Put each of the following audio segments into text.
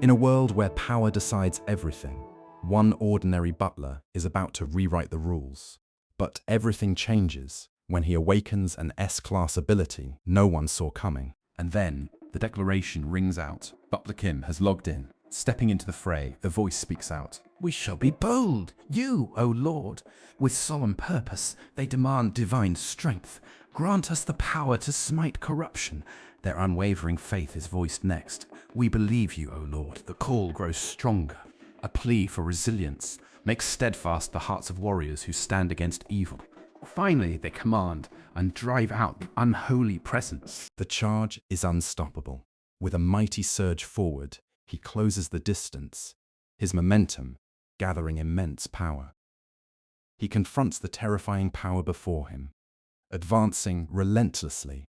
In a world where power decides everything, one ordinary butler is about to rewrite the rules. But everything changes when he awakens an S-Class ability no one saw coming. And then, the declaration rings out. Butler Kim has logged in. Stepping into the fray, the voice speaks out. We shall be bold. You, O Lord, with solemn purpose, they demand divine strength. Grant us the power to smite corruption. Their unwavering faith is voiced next. We believe you, O Lord. The call grows stronger. A plea for resilience makes steadfast the hearts of warriors who stand against evil. Finally, they command and drive out the unholy presence. The charge is unstoppable. With a mighty surge forward, he closes the distance, his momentum gathering immense power. He confronts the terrifying power before him, advancing relentlessly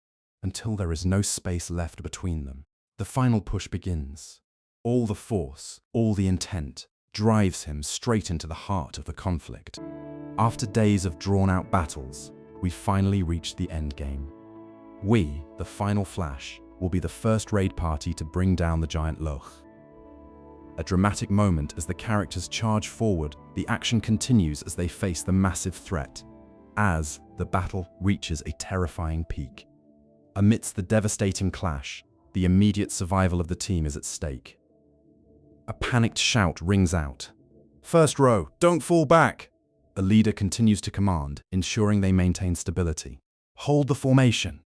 until there is no space left between them. The final push begins. All the force, all the intent, drives him straight into the heart of the conflict. After days of drawn-out battles, we finally reach the endgame. We, the final Flash, will be the first raid party to bring down the giant Loch. A dramatic moment as the characters charge forward, the action continues as they face the massive threat, as the battle reaches a terrifying peak. Amidst the devastating clash, the immediate survival of the team is at stake. A panicked shout rings out. "First row, don't fall back!" The leader continues to command, ensuring they maintain stability. "Hold the formation!"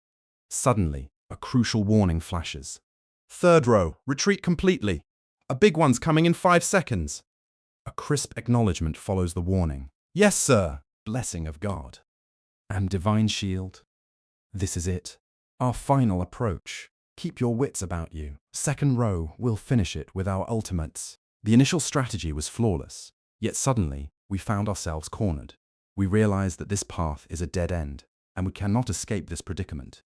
Suddenly, a crucial warning flashes. "Third row, retreat completely! A big one's coming in 5 seconds!" A crisp acknowledgement follows the warning. "Yes, sir!" Blessing of God. And divine shield. This is it. Our final approach. Keep your wits about you. Second row, we'll finish it with our ultimates. The initial strategy was flawless, yet suddenly, we found ourselves cornered. We realized that this path is a dead end, and we cannot escape this predicament.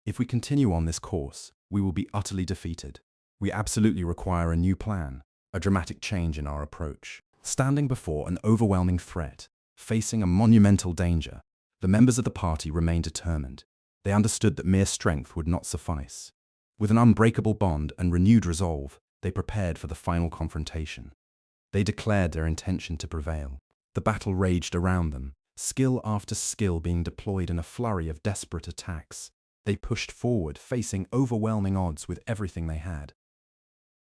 If we continue on this course, we will be utterly defeated. We absolutely require a new plan, a dramatic change in our approach. Standing before an overwhelming threat, facing a monumental danger, the members of the party remained determined. They understood that mere strength would not suffice. With an unbreakable bond and renewed resolve, they prepared for the final confrontation. They declared their intention to prevail. The battle raged around them, skill after skill being deployed in a flurry of desperate attacks. They pushed forward, facing overwhelming odds with everything they had.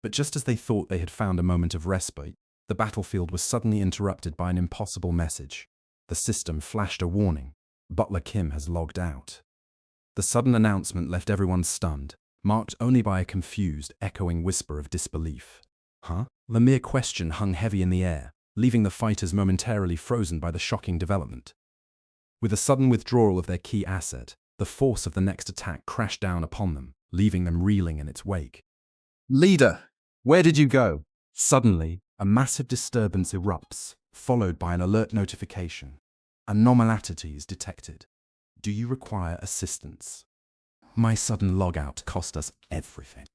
But just as they thought they had found a moment of respite, the battlefield was suddenly interrupted by an impossible message. The system flashed a warning. Butler Kim has logged out. The sudden announcement left everyone stunned, marked only by a confused, echoing whisper of disbelief. Huh? The mere question hung heavy in the air, leaving the fighters momentarily frozen by the shocking development. With a sudden withdrawal of their key asset, the force of the next attack crashed down upon them, leaving them reeling in its wake. "Leader, where did you go?" Suddenly, a massive disturbance erupts, followed by an alert notification. Anomalies detected. Do you require assistance? My sudden logout cost us everything.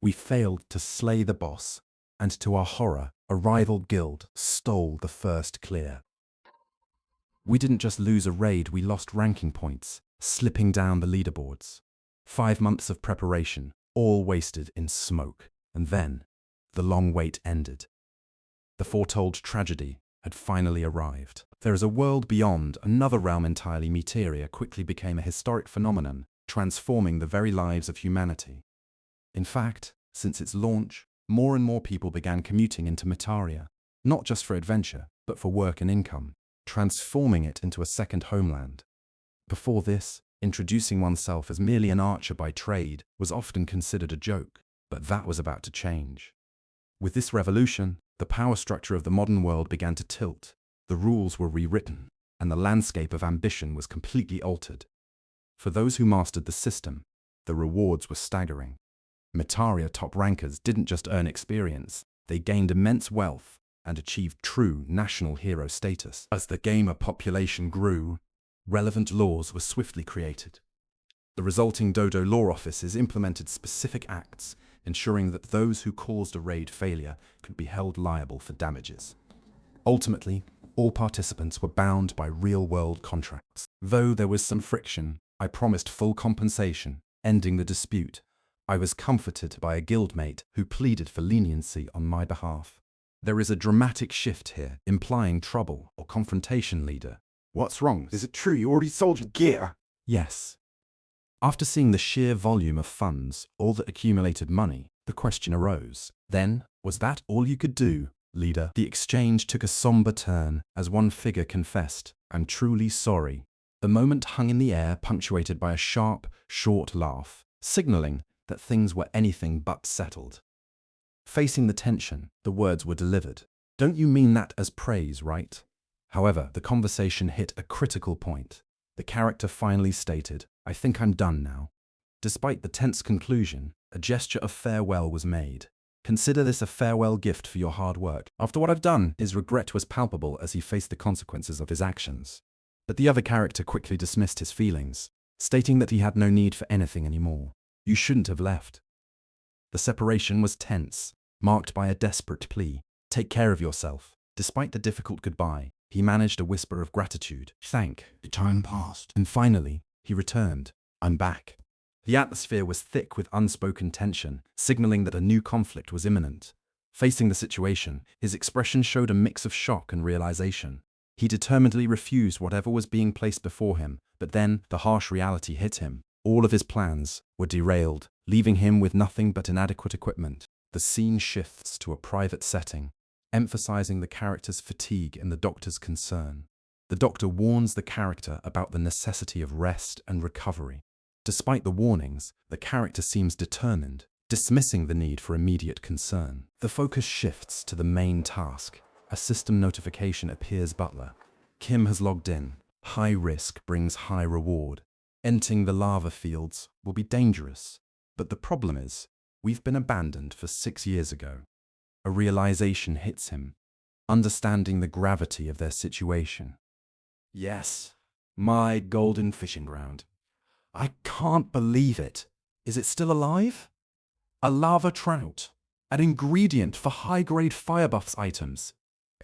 We failed to slay the boss, and to our horror, a rival guild stole the first clear. We didn't just lose a raid, we lost ranking points, slipping down the leaderboards. 5 months of preparation, all wasted in smoke. And then, the long wait ended. The foretold tragedy had finally arrived. There is a world beyond, another realm entirely. Meteoria quickly became a historic phenomenon, transforming the very lives of humanity. In fact, since its launch, more and more people began commuting into Meteoria, not just for adventure, but for work and income, transforming it into a second homeland. Before this, introducing oneself as merely an archer by trade was often considered a joke, but that was about to change. With this revolution, the power structure of the modern world began to tilt, the rules were rewritten, and the landscape of ambition was completely altered. For those who mastered the system, the rewards were staggering. Meteoria top rankers didn't just earn experience, they gained immense wealth and achieved true national hero status. As the gamer population grew, relevant laws were swiftly created. The resulting Dodo Law offices implemented specific acts, ensuring that those who caused a raid failure could be held liable for damages. Ultimately, all participants were bound by real-world contracts. Though there was some friction, I promised full compensation, ending the dispute, I was comforted by a guildmate who pleaded for leniency on my behalf. There is a dramatic shift here, implying trouble or confrontation, leader. What's wrong? Is it true you already sold your gear? Yes. After seeing the sheer volume of funds, all the accumulated money, the question arose. Then, was that all you could do, leader? The exchange took a somber turn as one figure confessed, "I'm truly sorry." The moment hung in the air, punctuated by a sharp, short laugh, signaling that things were anything but settled. Facing the tension, the words were delivered. "Don't you mean that as praise, right?" However, the conversation hit a critical point. The character finally stated, "I think I'm done now." Despite the tense conclusion, a gesture of farewell was made. "Consider this a farewell gift for your hard work. After what I've done," his regret was palpable as he faced the consequences of his actions. But the other character quickly dismissed his feelings, stating that he had no need for anything anymore. "You shouldn't have left." The separation was tense, marked by a desperate plea. "Take care of yourself." Despite the difficult goodbye, he managed a whisper of gratitude. The time passed. And finally, he returned. "I'm back." The atmosphere was thick with unspoken tension, signaling that a new conflict was imminent. Facing the situation, his expression showed a mix of shock and realization. He determinedly refused whatever was being placed before him, but then the harsh reality hit him. All of his plans were derailed, leaving him with nothing but inadequate equipment. The scene shifts to a private setting, emphasizing the character's fatigue and the doctor's concern. The doctor warns the character about the necessity of rest and recovery. Despite the warnings, the character seems determined, dismissing the need for immediate concern. The focus shifts to the main task. A system notification appears. Butler. Kim has logged in. High risk brings high reward. Entering the lava fields will be dangerous. But the problem is, we've been abandoned for 6 years ago. A realization hits him, understanding the gravity of their situation. Yes, my golden fishing ground. I can't believe it. Is it still alive? A lava trout, an ingredient for high-grade fire buffs items.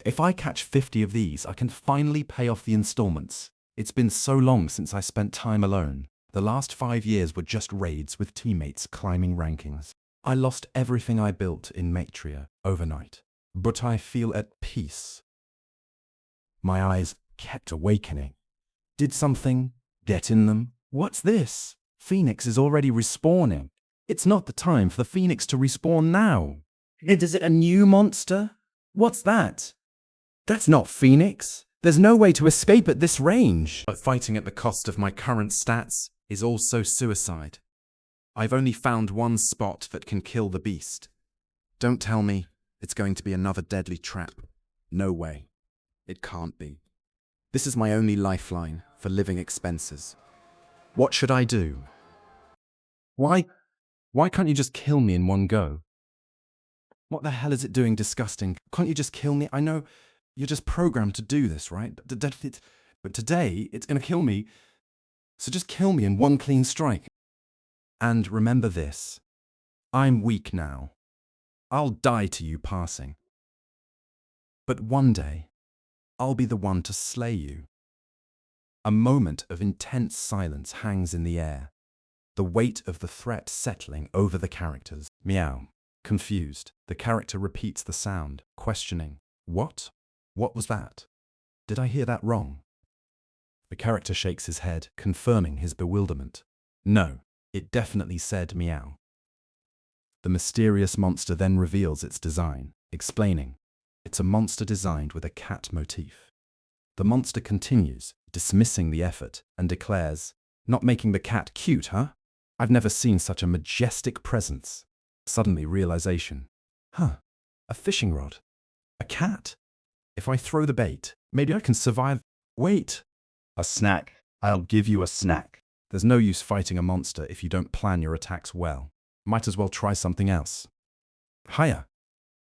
If I catch 50 of these, I can finally pay off the installments. It's been so long since I spent time alone. The last 5 years were just raids with teammates climbing rankings. I lost everything I built in Matria overnight, but I feel at peace. My eyes kept awakening. Did something get in them? What's this? Phoenix is already respawning. It's not the time for the Phoenix to respawn now. Is it a new monster? What's that? That's not Phoenix. There's no way to escape at this range. But fighting at the cost of my current stats is also suicide. I've only found one spot that can kill the beast. Don't tell me it's going to be another deadly trap. No way. It can't be. This is my only lifeline for living expenses. What should I do? Why can't you just kill me in one go? What the hell is it doing disgusting? Can't you just kill me? I know you're just programmed to do this, right? But today, it's gonna kill me. So just kill me in one clean strike. And remember this. I'm weak now. I'll die to you passing. But one day, I'll be the one to slay you. A moment of intense silence hangs in the air, the weight of the threat settling over the characters. Meow. Confused, the character repeats the sound, questioning, "What? What was that? Did I hear that wrong?" The character shakes his head, confirming his bewilderment. No, it definitely said meow. The mysterious monster then reveals its design, explaining, it's a monster designed with a cat motif. The monster continues, dismissing the effort, and declares, "Not making the cat cute, huh? I've never seen such a majestic presence." Suddenly realization. A fishing rod. A cat. If I throw the bait, maybe I can survive. Wait. A snack. I'll give you a snack. There's no use fighting a monster if you don't plan your attacks well. Might as well try something else. Hiya.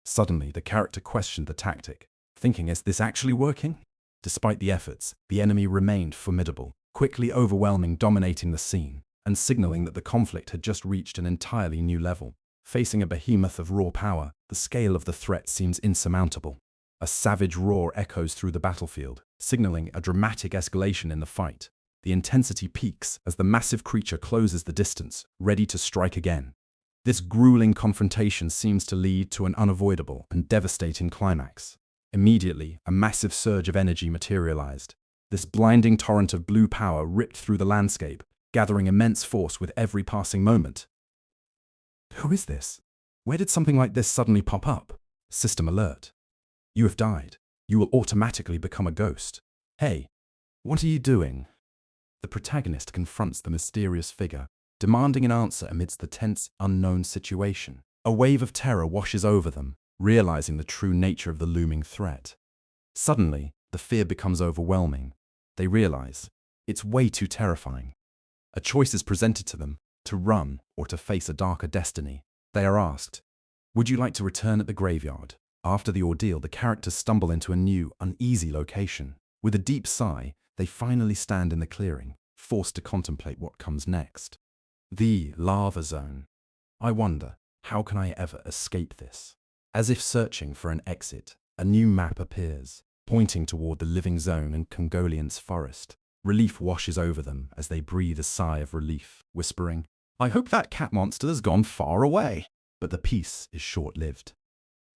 Suddenly, the character questioned the tactic, thinking, is this actually working? Despite the efforts, the enemy remained formidable, quickly overwhelming, dominating the scene, and signaling that the conflict had just reached an entirely new level. Facing a behemoth of raw power, the scale of the threat seems insurmountable. A savage roar echoes through the battlefield, signaling a dramatic escalation in the fight. The intensity peaks as the massive creature closes the distance, ready to strike again. This grueling confrontation seems to lead to an unavoidable and devastating climax. Immediately, a massive surge of energy materialized. This blinding torrent of blue power ripped through the landscape, gathering immense force with every passing moment. Who is this? Where did something like this suddenly pop up? System alert. You have died. You will automatically become a ghost. Hey, what are you doing? The protagonist confronts the mysterious figure, demanding an answer amidst the tense, unknown situation. A wave of terror washes over them, realizing the true nature of the looming threat. Suddenly, the fear becomes overwhelming. They realize it's way too terrifying. A choice is presented to them, to run or to face a darker destiny. They are asked, would you like to return at the graveyard? After the ordeal, the characters stumble into a new, uneasy location. With a deep sigh, they finally stand in the clearing, forced to contemplate what comes next. The lava zone. I wonder, how can I ever escape this? As if searching for an exit, a new map appears, pointing toward the living zone in Congolian's forest. Relief washes over them as they breathe a sigh of relief, whispering, I hope that cat monster has gone far away. But the peace is short-lived.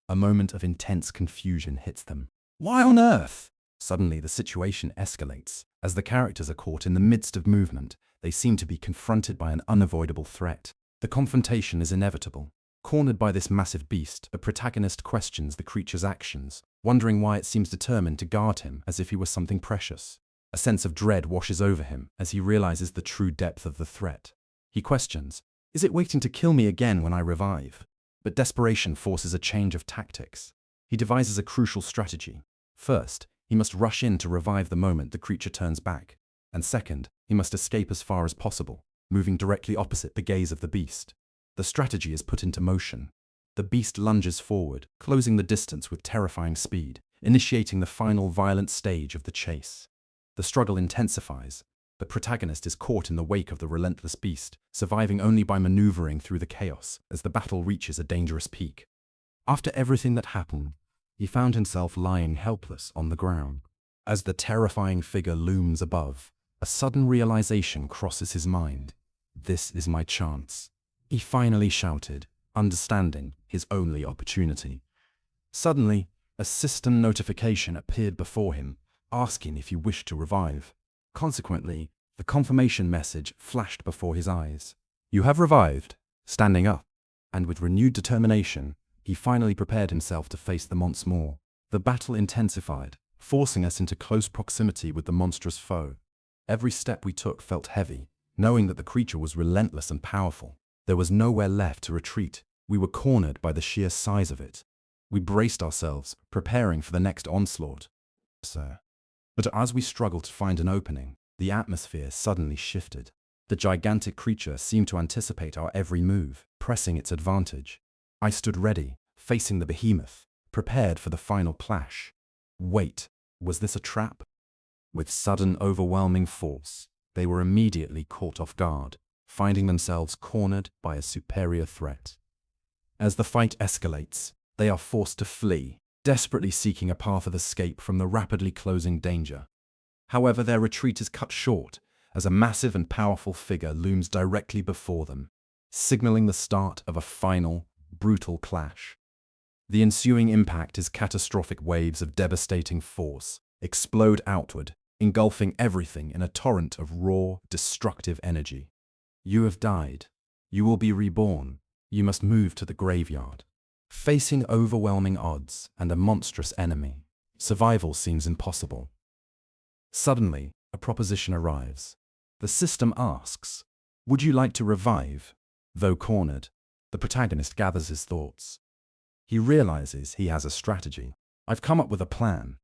A moment of intense confusion hits them. Why on earth? Suddenly, the situation escalates. As the characters are caught in the midst of movement, they seem to be confronted by an unavoidable threat. The confrontation is inevitable. Cornered by this massive beast, the protagonist questions the creature's actions, wondering why it seems determined to guard him as if he was something precious. A sense of dread washes over him as he realizes the true depth of the threat. He questions, is it waiting to kill me again when I revive? But desperation forces a change of tactics. He devises a crucial strategy. First, he must rush in to revive the moment the creature turns back. And second, he must escape as far as possible, moving directly opposite the gaze of the beast. The strategy is put into motion. The beast lunges forward, closing the distance with terrifying speed, initiating the final violent stage of the chase. The struggle intensifies. The protagonist is caught in the wake of the relentless beast, surviving only by maneuvering through the chaos as the battle reaches a dangerous peak. After everything that happened, he found himself lying helpless on the ground. As the terrifying figure looms above, a sudden realization crosses his mind. This is my chance. He finally shouted, understanding his only opportunity. Suddenly, a system notification appeared before him, asking if he wished to revive. Consequently, the confirmation message flashed before his eyes. You have revived. Standing up. And with renewed determination, he finally prepared himself to face them once more. The battle intensified, forcing us into close proximity with the monstrous foe. Every step we took felt heavy, knowing that the creature was relentless and powerful. There was nowhere left to retreat. We were cornered by the sheer size of it. We braced ourselves, preparing for the next onslaught. But as we struggled to find an opening, the atmosphere suddenly shifted. The gigantic creature seemed to anticipate our every move, pressing its advantage. I stood ready, facing the behemoth, prepared for the final clash. Wait, was this a trap? With sudden, overwhelming force, they were immediately caught off guard, finding themselves cornered by a superior threat. As the fight escalates, they are forced to flee, desperately seeking a path of escape from the rapidly closing danger. However, their retreat is cut short as a massive and powerful figure looms directly before them, signaling the start of a final, brutal clash. The ensuing impact is catastrophic waves of devastating force, explode outward, engulfing everything in a torrent of raw, destructive energy. You have died. You will be reborn. You must move to the graveyard. Facing overwhelming odds and a monstrous enemy, survival seems impossible. Suddenly, a proposition arrives. The system asks, would you like to revive? Though cornered, the protagonist gathers his thoughts. He realizes he has a strategy. I've come up with a plan.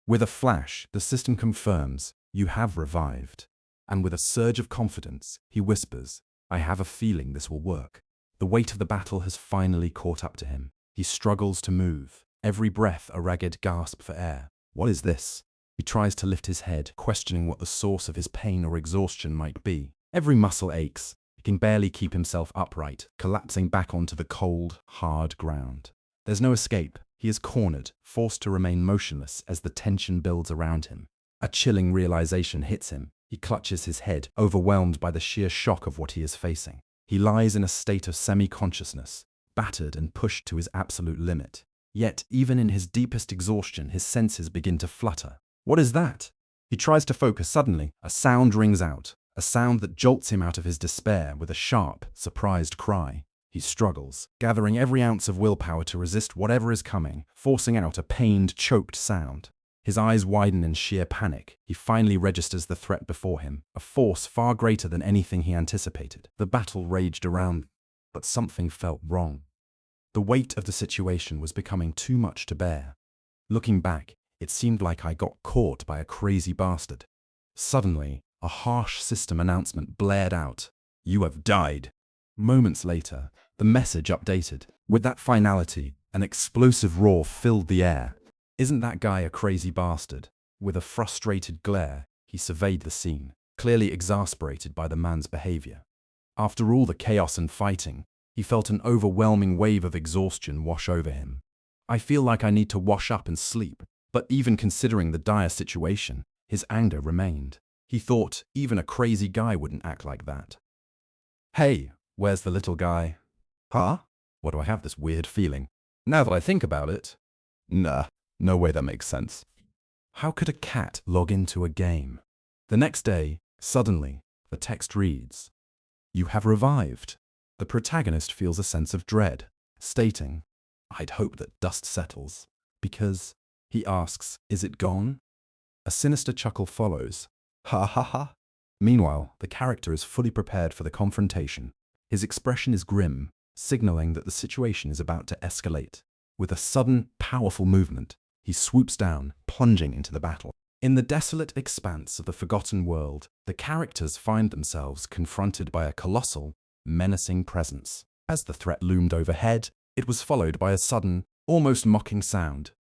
With a flash, the system confirms, you have revived. And with a surge of confidence, he whispers, I have a feeling this will work. The weight of the battle has finally caught up to him. He struggles to move, every breath a ragged gasp for air. What is this? He tries to lift his head, questioning what the source of his pain or exhaustion might be. Every muscle aches. He can barely keep himself upright, collapsing back onto the cold, hard ground. There's no escape. He is cornered, forced to remain motionless as the tension builds around him. A chilling realization hits him. He clutches his head, overwhelmed by the sheer shock of what he is facing. He lies in a state of semi-consciousness, battered and pushed to his absolute limit. Yet, even in his deepest exhaustion, his senses begin to flutter. What is that? He tries to focus. Suddenly, a sound rings out, a sound that jolts him out of his despair with a sharp, surprised cry. He struggles, gathering every ounce of willpower to resist whatever is coming, forcing out a pained, choked sound. His eyes widen in sheer panic. He finally registers the threat before him, a force far greater than anything he anticipated. The battle raged around, but something felt wrong. The weight of the situation was becoming too much to bear. Looking back, it seemed like I got caught by a crazy bastard. Suddenly, a harsh system announcement blared out. "You have died." Moments later, the message updated. With that finality, an explosive roar filled the air. Isn't that guy a crazy bastard? With a frustrated glare, he surveyed the scene, clearly exasperated by the man's behavior. After all the chaos and fighting, he felt an overwhelming wave of exhaustion wash over him. "I feel like I need to wash up and sleep." But even considering the dire situation, his anger remained. He thought even a crazy guy wouldn't act like that. "Hey, where's the little guy?" "Huh? What do I have this weird feeling? Now that I think about it, nah, no way that makes sense. How could a cat log into a game?" The next day, suddenly, the text reads, "You have revived." The protagonist feels a sense of dread, stating, "I'd hope that dust settles, because..." He asks, "Is it gone?" A sinister chuckle follows. Ha ha ha. Meanwhile, the character is fully prepared for the confrontation. His expression is grim, signaling that the situation is about to escalate. With a sudden, powerful movement, he swoops down, plunging into the battle. In the desolate expanse of the forgotten world, the characters find themselves confronted by a colossal, menacing presence. As the threat loomed overhead, it was followed by a sudden, almost mocking sound.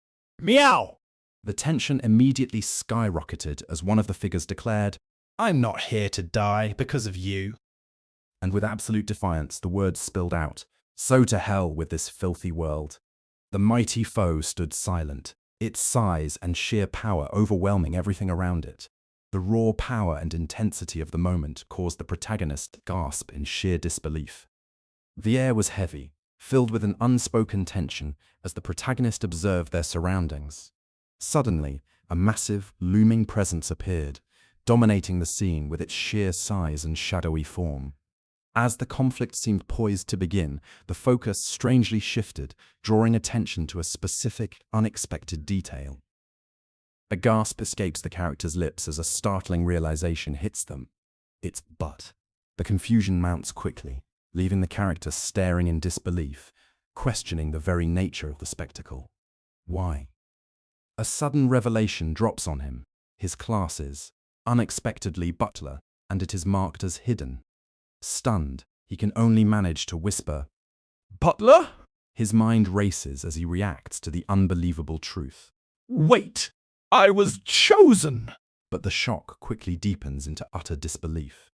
Meow! The tension immediately skyrocketed as one of the figures declared, "I'm not here to die because of you." and with absolute defiance the words spilled out, "So to hell with this filthy world." The mighty foe stood silent, its size and sheer power overwhelming everything around it. The raw power and intensity of the moment caused the protagonist to gasp in sheer disbelief. The air was heavy, filled with an unspoken tension as the protagonist observed their surroundings. Suddenly, a massive, looming presence appeared, dominating the scene with its sheer size and shadowy form. As the conflict seemed poised to begin, the focus strangely shifted, drawing attention to a specific, unexpected detail. A gasp escapes the character's lips as a startling realization hits them. It's butt. The confusion mounts quickly, leaving the character staring in disbelief, questioning the very nature of the spectacle. Why? A sudden revelation drops on him. His class is, unexpectedly, Butler, and it is marked as hidden. Stunned, he can only manage to whisper, "Butler? His mind races as he reacts to the unbelievable truth. Wait! I was chosen!" But the shock quickly deepens into utter disbelief.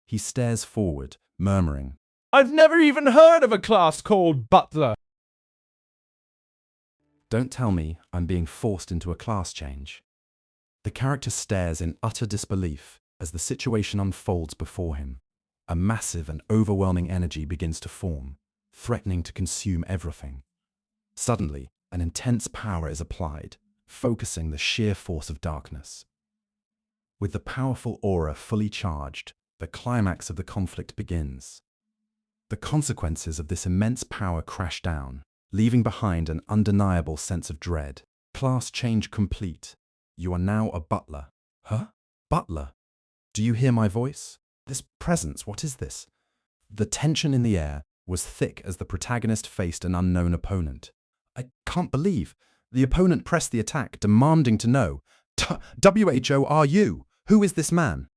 He stares forward, murmuring, "I've never even heard of a class called Butler." "Don't tell me I'm being forced into a class change." The character stares in utter disbelief as the situation unfolds before him. A massive and overwhelming energy begins to form, threatening to consume everything. Suddenly, an intense power is applied, focusing the sheer force of darkness. With the powerful aura fully charged, the climax of the conflict begins. The consequences of this immense power crash down, leaving behind an undeniable sense of dread. Class change complete. You are now a butler. Huh? Butler? Do you hear my voice? This presence, what is this? The tension in the air was thick as the protagonist faced an unknown opponent. I can't believe. The opponent pressed the attack, demanding to know, "WHO are you? Who is this man?"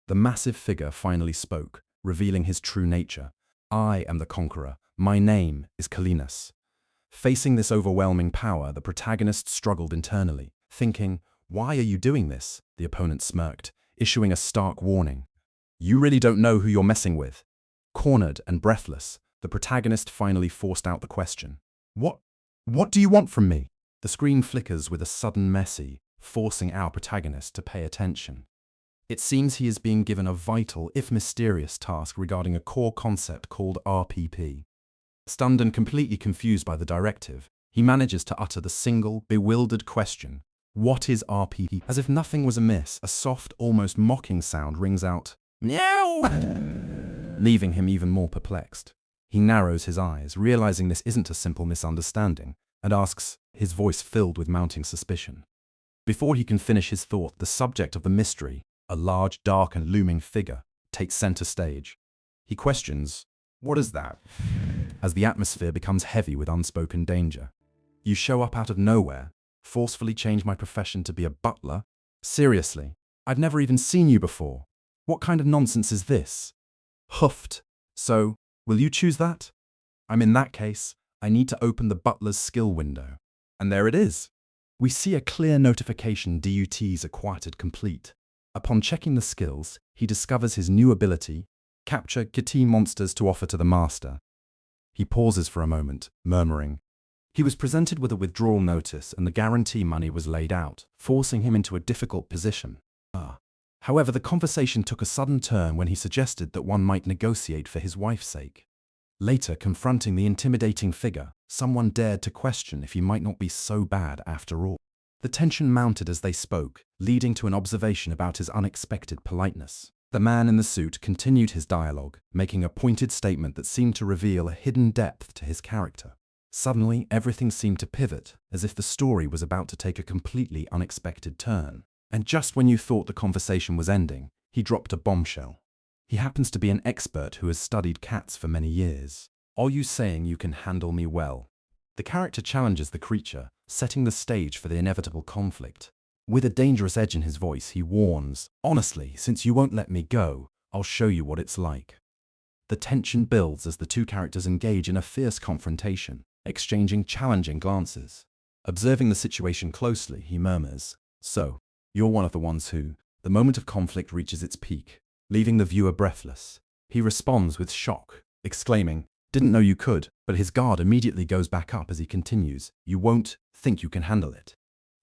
The massive figure finally spoke, revealing his true nature. "I am the conqueror. My name is Kalinas." Facing this overwhelming power, the protagonist struggled internally, thinking, "Why are you doing this?" The opponent smirked, issuing a stark warning. "You really don't know who you're messing with." Cornered and breathless, the protagonist finally forced out the question. What do you want from me?" The screen flickers with a sudden mercy, forcing our protagonist to pay attention. It seems he is being given a vital, if mysterious, task regarding a core concept called RPP. Stunned and completely confused by the directive, he manages to utter the single, bewildered question, "What is RPP?" As if nothing was amiss, a soft, almost mocking sound rings out, "Meow!" leaving him even more perplexed. He narrows his eyes, realizing this isn't a simple misunderstanding, and asks, his voice filled with mounting suspicion. Before he can finish his thought, the subject of the mystery, a large, dark, and looming figure, takes center stage. He questions, "What is that?" as the atmosphere becomes heavy with unspoken danger. "You show up out of nowhere, forcefully change my profession to be a butler? Seriously, I've never even seen you before. What kind of nonsense is this?" Huffed. "So, will you choose that? In that case, I need to open the butler's skill window." And there it is. We see a clear notification DUTs acquired complete. Upon checking the skills, he discovers his new ability, capture kitty monsters to offer to the master. He pauses for a moment, murmuring. He was presented with a withdrawal notice and the guarantee money was laid out, forcing him into a difficult position. However, the conversation took a sudden turn when he suggested that one might negotiate for his wife's sake. Later, confronting the intimidating figure, someone dared to question if he might not be so bad after all. The tension mounted as they spoke, leading to an observation about his unexpected politeness. The man in the suit continued his dialogue, making a pointed statement that seemed to reveal a hidden depth to his character. Suddenly, everything seemed to pivot, as if the story was about to take a completely unexpected turn. And just when you thought the conversation was ending, he dropped a bombshell. He happens to be an expert who has studied cats for many years. "Are you saying you can handle me well?" The character challenges the creature, setting the stage for the inevitable conflict. With a dangerous edge in his voice, he warns, "Honestly, since you won't let me go, I'll show you what it's like." The tension builds as the two characters engage in a fierce confrontation, exchanging challenging glances. Observing the situation closely, he murmurs, "So, you're one of the ones who..." The moment of conflict reaches its peak, leaving the viewer breathless. He responds with shock, exclaiming, "Didn't know you could," but his guard immediately goes back up as he continues, "You won't think you can handle it."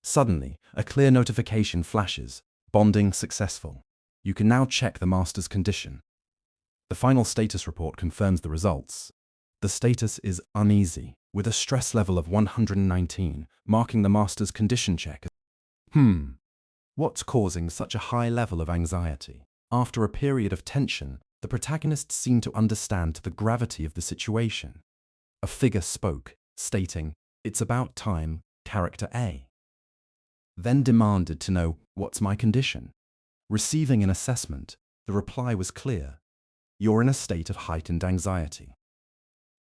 Suddenly, a clear notification flashes, "Bonding successful. You can now check the master's condition." The final status report confirms the results. The status is uneasy, with a stress level of 119, marking the master's condition check. What's causing such a high level of anxiety? After a period of tension, the protagonists seem to understand the gravity of the situation. A figure spoke, stating, "It's about time, character A." Then demanded to know, "What's my condition?" Receiving an assessment, the reply was clear. "You're in a state of heightened anxiety."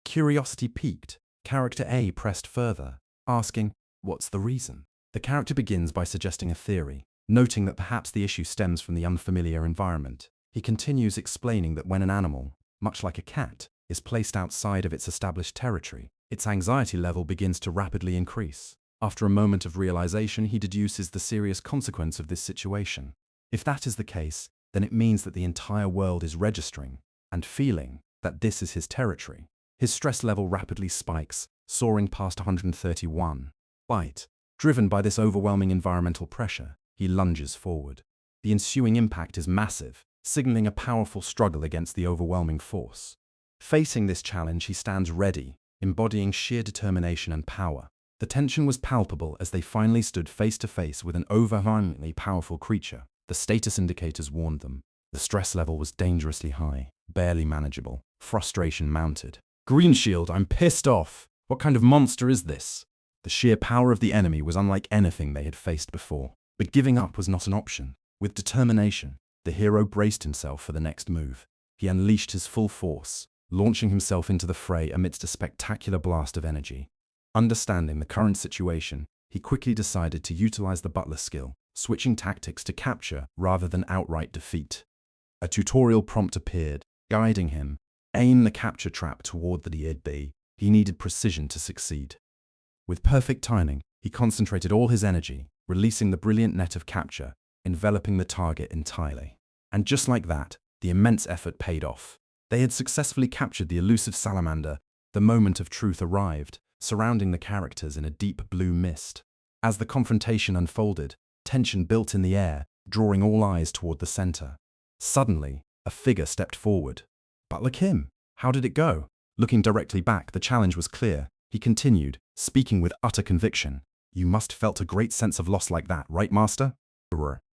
Curiosity piqued, character A pressed further, asking, "What's the reason?" The character begins by suggesting a theory, noting that perhaps the issue stems from the unfamiliar environment. He continues explaining that when an animal, much like a cat, is placed outside of its established territory, its anxiety level begins to rapidly increase. After a moment of realization, he deduces the serious consequence of this situation. If that is the case, then it means that the entire world is registering and feeling that this is his territory. His stress level rapidly spikes, soaring past 131. Driven by this overwhelming environmental pressure, he lunges forward. The ensuing impact is massive, signaling a powerful struggle against the overwhelming force. Facing this challenge, he stands ready, embodying sheer determination and power. The tension was palpable as they finally stood face to face with an overwhelmingly powerful creature. The status indicators warned them. The stress level was dangerously high, barely manageable. Frustration mounted. "Green Shield, I'm pissed off. What kind of monster is this?" The sheer power of the enemy was unlike anything they had faced before. But giving up was not an option. With determination, the hero braced himself for the next move. He unleashed his full force, launching himself into the fray amidst a spectacular blast of energy. Understanding the current situation, he quickly decided to utilize the butler skill, switching tactics to capture rather than outright defeat. A tutorial prompt appeared, guiding him. Aim the capture trap toward the DB. He needed precision to succeed. With perfect timing, he concentrated all his energy, releasing the brilliant net of capture, enveloping the target entirely. And just like that, the immense effort paid off. They had successfully captured the elusive salamander. The moment of truth arrived, surrounding the characters in a deep blue mist. As the confrontation unfolded, tension built in the air, drawing all eyes toward the center. Suddenly, a figure stepped forward. Butler Kim, how did it go? Looking directly back, the challenge was clear. He continued, speaking with utter conviction. You must felt a great sense of loss like that, right, Master?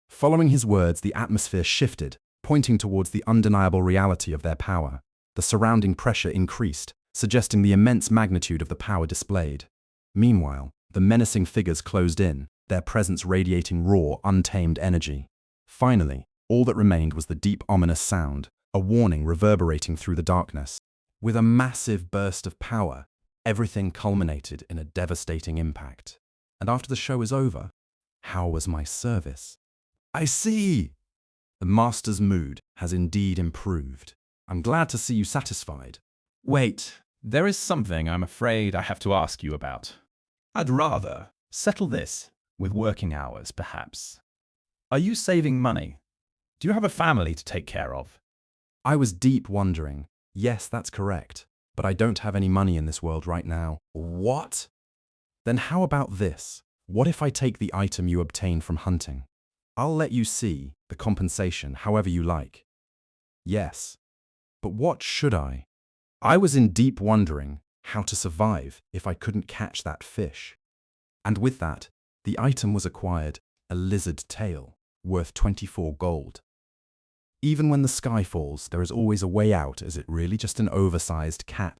Following his words, the atmosphere shifted, pointing towards the undeniable reality of their power. The surrounding pressure increased, suggesting the immense magnitude of the power displayed. Meanwhile, the menacing figures closed in, their presence radiating raw, untamed energy. Finally, all that remained was the deep, ominous sound, a warning reverberating through the darkness. With a massive burst of power, everything culminated in a devastating impact. And after the show is over, how was my service? I see! The Master's mood has indeed improved. I'm glad to see you satisfied. Wait, there is something I'm afraid I have to ask you about. I'd rather settle this with working hours, perhaps. Are you saving money? Do you have a family to take care of? I was deep wondering. Yes, that's correct. But I don't have any money in this world right now. What? Then how about this? What if I take the item you obtain from hunting? I'll let you see the compensation however you like. Yes. But what should I? I was in deep wondering how to survive if I couldn't catch that fish. And with that, the item was acquired, a lizard tail, worth 24 gold. Even when the sky falls, there is always a way out. Is it really just an oversized cat?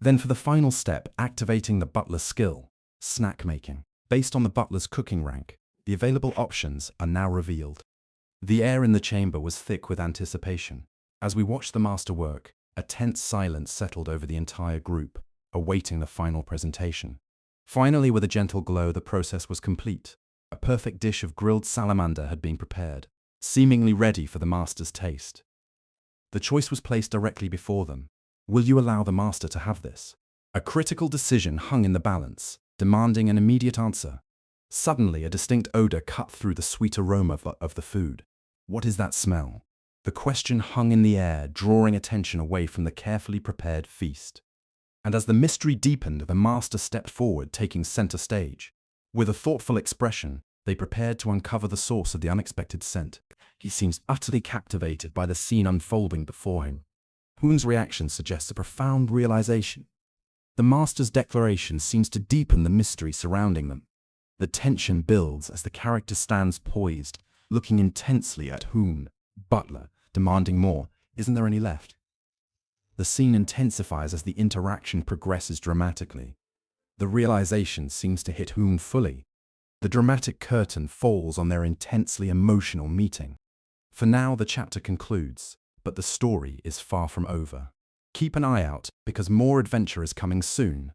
Then for the final step, activating the butler's skill, snack making. Based on the butler's cooking rank, the available options are now revealed. The air in the chamber was thick with anticipation. As we watched the master work, a tense silence settled over the entire group, awaiting the final presentation. Finally, with a gentle glow, the process was complete. A perfect dish of grilled salamander had been prepared, seemingly ready for the master's taste. The choice was placed directly before them. Will you allow the master to have this? A critical decision hung in the balance, demanding an immediate answer. Suddenly, a distinct odor cut through the sweet aroma of the food. What is that smell? The question hung in the air, drawing attention away from the carefully prepared feast. And as the mystery deepened, the master stepped forward, taking center stage. With a thoughtful expression, they prepared to uncover the source of the unexpected scent. He seems utterly captivated by the scene unfolding before him. Hoon's reaction suggests a profound realization. The master's declaration seems to deepen the mystery surrounding them. The tension builds as the character stands poised, looking intensely at Hoon. Butler, demanding more. Isn't there any left? The scene intensifies as the interaction progresses dramatically. The realization seems to hit Hoon fully. The dramatic curtain falls on their intensely emotional meeting. For now, the chapter concludes, but the story is far from over. Keep an eye out, because more adventure is coming soon.